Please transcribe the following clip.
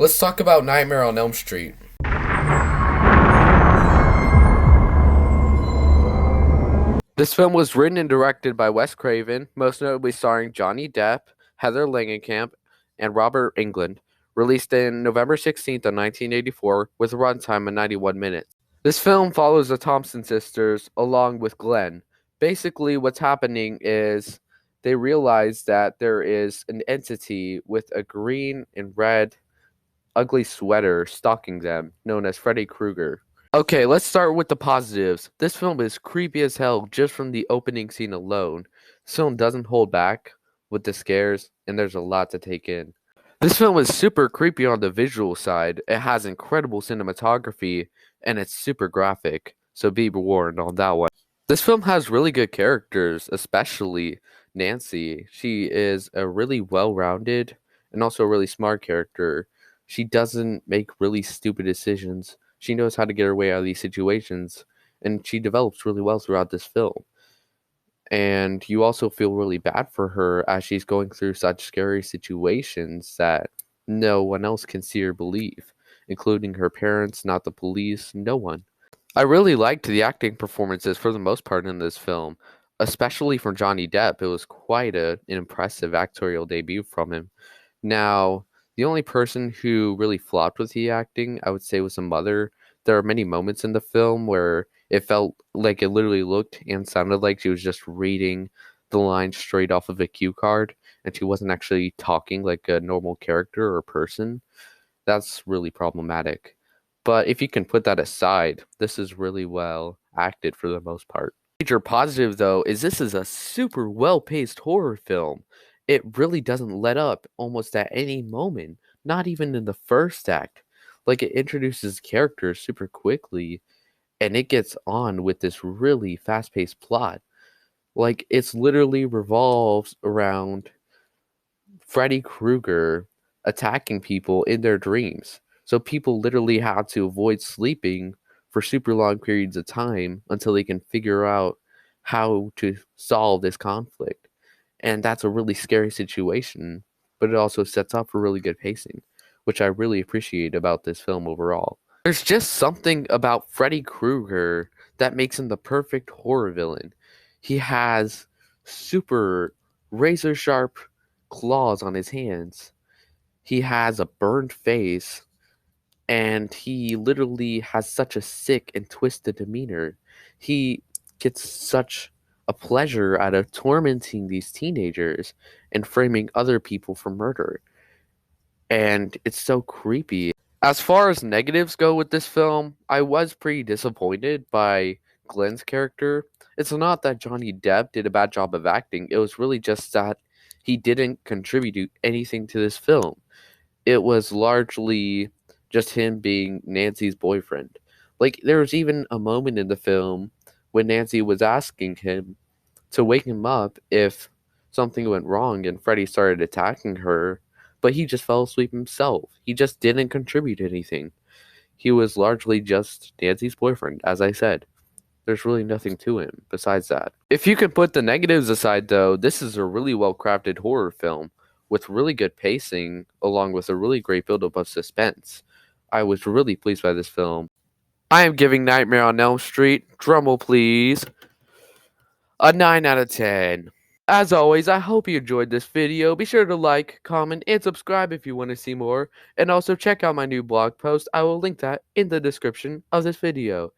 Let's talk about Nightmare on Elm Street. This film was written and directed by Wes Craven, most notably starring Johnny Depp, Heather Langenkamp, and Robert Englund. Released in November 16th of 1984 with a runtime of 91 minutes. This film follows the Thompson sisters along with Glenn. Basically, what's happening is they realize that there is an entity with a green and red ugly sweater stalking them, known as Freddy Krueger. Okay, let's start with the positives. This film is creepy as hell just from the opening scene alone. This film doesn't hold back with the scares, and there's a lot to take in. This film is super creepy on the visual side. It has incredible cinematography, and it's super graphic, so be warned on that one. This film has really good characters, especially Nancy. She is a really well-rounded and also a really smart character. She doesn't make really stupid decisions. She knows how to get her way out of these situations, and she develops really well throughout this film. And you also feel really bad for her as she's going through such scary situations that no one else can see or believe, including her parents, not the police, no one. I really liked the acting performances for the most part in this film, especially from Johnny Depp. It was quite an impressive actorial debut from him. Now, the only person who really flopped with the acting, I would say, was the mother. There are many moments in the film where it felt like it literally looked and sounded like she was just reading the lines straight off of a cue card, and she wasn't actually talking like a normal character or person. That's really problematic. But if you can put that aside, this is really well acted for the most part. Major positive though is this is a super well-paced horror film. It really doesn't let up almost at any moment, not even in the first act. Like it introduces characters super quickly and it gets on with this really fast-paced plot. Like it's literally revolves around Freddy Krueger attacking people in their dreams. So people literally have to avoid sleeping for super long periods of time until they can figure out how to solve this conflict. And that's a really scary situation, but it also sets up for really good pacing, which I really appreciate about this film overall. There's just something about Freddy Krueger that makes him the perfect horror villain. He has super razor sharp claws on his hands. He has a burned face, and he literally has such a sick and twisted demeanor. He gets such a pleasure out of tormenting these teenagers and framing other people for murder. And it's so creepy. As far as negatives go with this film, I was pretty disappointed by Glenn's character. It's not that Johnny Depp did a bad job of acting, it was really just that he didn't contribute anything to this film. It was largely just him being Nancy's boyfriend. Like, there was even a moment in the film when Nancy was asking him to wake him up if something went wrong and Freddy started attacking her, but he just fell asleep himself. He just didn't contribute anything. He was largely just Nancy's boyfriend, as I said. There's really nothing to him besides that. If you can put the negatives aside, though, this is a really well crafted horror film with really good pacing, along with a really great buildup of suspense. I was really pleased by this film. I am giving Nightmare on Elm Street, drumroll please, a 9 out of 10. As always, I hope you enjoyed this video. Be sure to like, comment, and subscribe if you want to see more. And also check out my new blog post. I will link that in the description of this video.